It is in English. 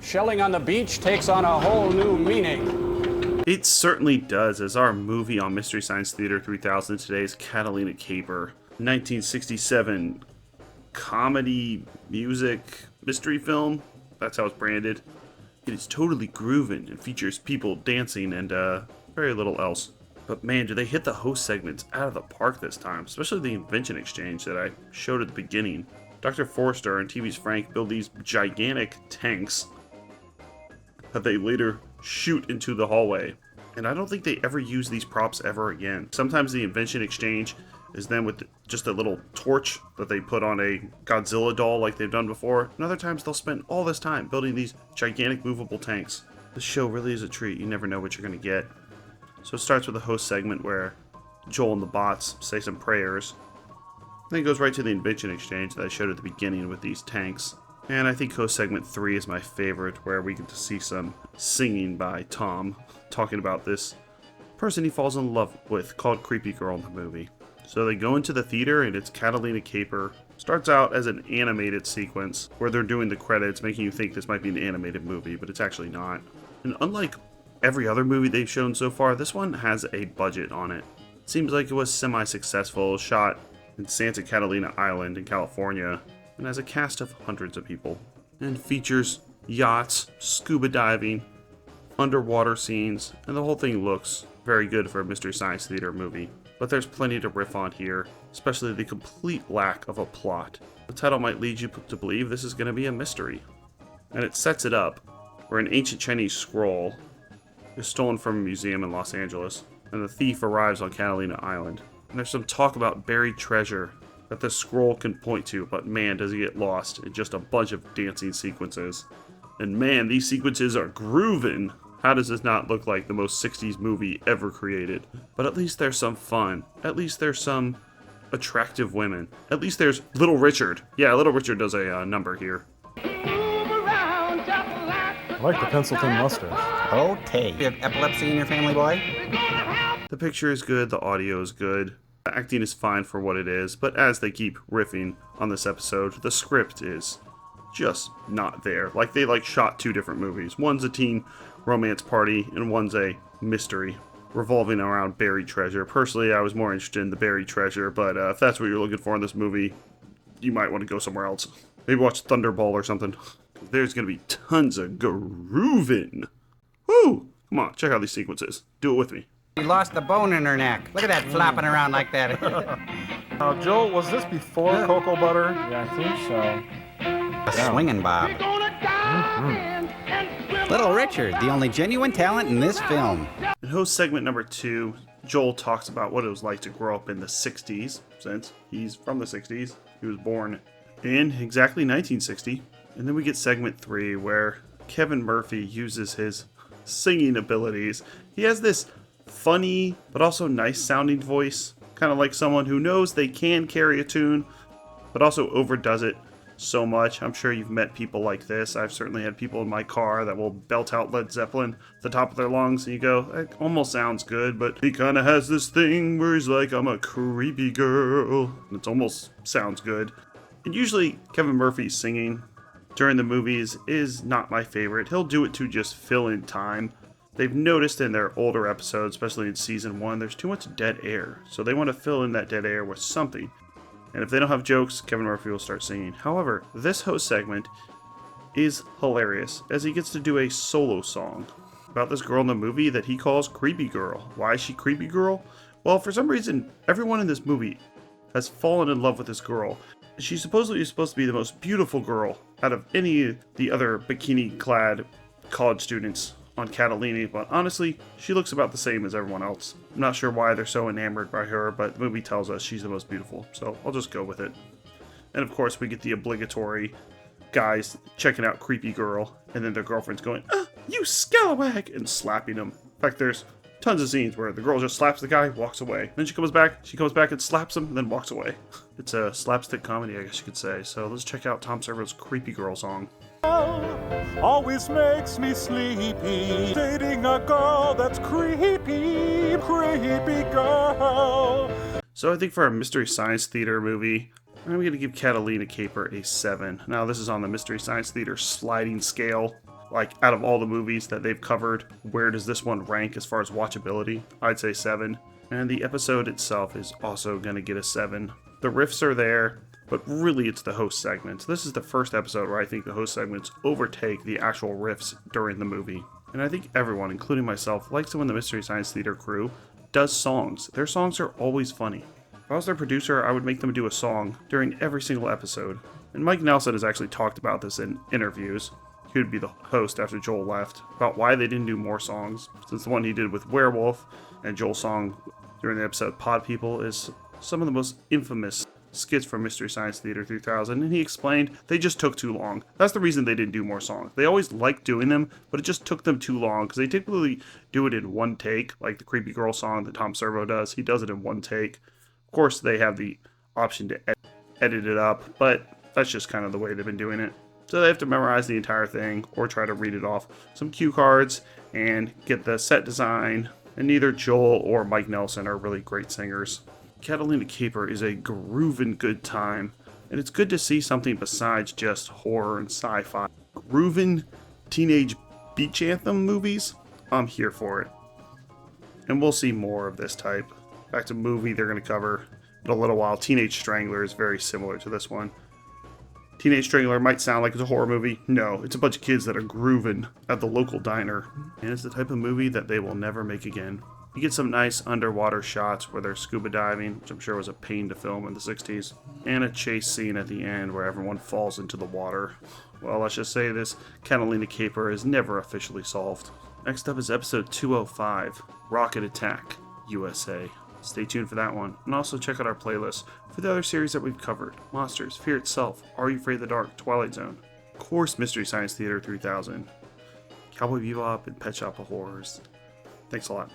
Shelling on the beach takes on a whole new meaning. It certainly does, as our movie on Mystery Science Theater 3000 today is Catalina Caper, 1967 comedy, music, mystery film. That's how it's branded. It is totally grooving and features people dancing and very little else. But man, do they hit the host segments out of the park this time, especially the invention exchange that I showed at the beginning. Dr. Forrester and TV's Frank build these gigantic tanks that they later shoot into the hallway. And I don't think they ever use these props ever again. Sometimes the invention exchange is then with just a little torch that they put on a Godzilla doll like they've done before. And other times they'll spend all this time building these gigantic movable tanks. This show really is a treat. You never know what you're going to get. So it starts with a host segment where Joel and the bots say some prayers. Then it goes right to the invention exchange that I showed at the beginning with these tanks. And I think host segment 3 is my favorite, where we get to see some singing by Tom, talking about this person he falls in love with called Creepy Girl in the movie. So they go into the theater and it's Catalina Caper. Starts out as an animated sequence where they're doing the credits, making you think this might be an animated movie, but it's actually not. And unlike every other movie they've shown so far, this one has a budget on it. It seems like it was semi-successful, shot in Santa Catalina Island in California, and has a cast of hundreds of people. And features yachts, scuba diving, underwater scenes, and the whole thing looks very good for a Mystery Science Theater movie. But there's plenty to riff on here, especially the complete lack of a plot. The title might lead you to believe this is going to be a mystery. And it sets it up where an ancient Chinese scroll is stolen from a museum in Los Angeles, and the thief arrives on Catalina Island. And there's some talk about buried treasure that the scroll can point to, but man, does he get lost in just a bunch of dancing sequences. And man, these sequences are grooving. How does this not look like the most 60s movie ever created? But at least there's some fun. At least there's some attractive women. At least there's Little Richard. Yeah, Little Richard does a number here. I like the Pencilton mustache. Okay. You have epilepsy in your family, boy? The picture is good, the audio is good. The acting is fine for what it is, but as they keep riffing on this episode, the script is just not there. Like they shot two different movies. One's a teen romance party and one's a mystery revolving around buried treasure. Personally, I was more interested in the buried treasure, but if that's what you're looking for in this movie, you might want to go somewhere else. Maybe watch Thunderball or something. There's going to be tons of grooving. Woo! Come on, check out these sequences. Do it with me. She lost the bone in her neck. Look at that flopping around like that. Now, Joel, was this before Cocoa Butter? Yeah, I think so. A swinging Bob. Little Richard, the only genuine talent in this film. In host segment number 2, Joel talks about what it was like to grow up in the 60s, since he's from the 60s. He was born in exactly 1960. And then we get segment 3, where Kevin Murphy uses his singing abilities. He has this funny, but also nice sounding voice. Kind of like someone who knows they can carry a tune, but also overdoes it so much. I'm sure you've met people like this. I've certainly had people in my car that will belt out Led Zeppelin at the top of their lungs, and you go, that almost sounds good, but he kind of has this thing where he's like, I'm a creepy girl. And it almost sounds good. And usually Kevin Murphy's singing during the movies is not my favorite. He'll do it to just fill in time. They've noticed in their older episodes, especially in season 1, there's too much dead air. So they want to fill in that dead air with something. And if they don't have jokes, Kevin Murphy will start singing. However, this host segment is hilarious, as he gets to do a solo song about this girl in the movie that he calls Creepy Girl. Why is she Creepy Girl? Well, for some reason, everyone in this movie has fallen in love with this girl. She's supposedly supposed to be the most beautiful girl out of any of the other bikini-clad college students on Catalina, but honestly, she looks about the same as everyone else. I'm not sure why they're so enamored by her, but the movie tells us she's the most beautiful, so I'll just go with it. And of course, we get the obligatory guys checking out Creepy Girl, and then their girlfriend's going, you scalawag, and slapping him. In fact, there's tons of scenes where the girl just slaps the guy, walks away. Then she comes back and slaps him, and then walks away. It's a slapstick comedy, I guess you could say. So let's check out Tom Servo's Creepy Girl song. Always makes me sleepy. Dating a girl that's creepy, creepy girl. So I think for a Mystery Science Theater movie, I'm going to give Catalina Caper a 7. Now this is on the Mystery Science Theater sliding scale. Like, out of all the movies that they've covered, where does this one rank as far as watchability? I'd say 7. And the episode itself is also going to get a 7. The riffs are there, but really it's the host segments. This is the first episode where I think the host segments overtake the actual riffs during the movie. And I think everyone, including myself, likes it when the Mystery Science Theater crew does songs. Their songs are always funny. If I was their producer, I would make them do a song during every single episode. And Mike Nelson has actually talked about this in interviews. He would be the host after Joel left, about why they didn't do more songs, since the one he did with Werewolf and Joel's song during the episode Pod People is some of the most infamous skits from Mystery Science Theater 3000, and he explained they just took too long. That's the reason they didn't do more songs. They always liked doing them, but it just took them too long, because they typically do it in one take, like the Creepy Girl song that Tom Servo does. He does it in one take. Of course, they have the option to edit it up, but that's just kind of the way they've been doing it. So they have to memorize the entire thing, or try to read it off some cue cards, and get the set design, and neither Joel or Mike Nelson are really great singers. Catalina Caper is a groovin' good time, and it's good to see something besides just horror and sci-fi. Groovin' teenage beach anthem movies? I'm here for it. And we'll see more of this type. Back to movie they're going to cover in a little while. Teenage Strangler is very similar to this one. Teenage Strangler might sound like it's a horror movie. No, it's a bunch of kids that are grooving at the local diner. And it's the type of movie that they will never make again. You get some nice underwater shots where they're scuba diving, which I'm sure was a pain to film in the 60s. And a chase scene at the end where everyone falls into the water. Well, let's just say this Catalina Caper is never officially solved. Next up is episode 205, Rocket Attack, USA. Stay tuned for that one, and also check out our playlist for the other series that we've covered. Monsters, Fear Itself, Are You Afraid of the Dark, Twilight Zone, of course Mystery Science Theater 3000, Cowboy Bebop, and Pet Shop of Horrors. Thanks a lot.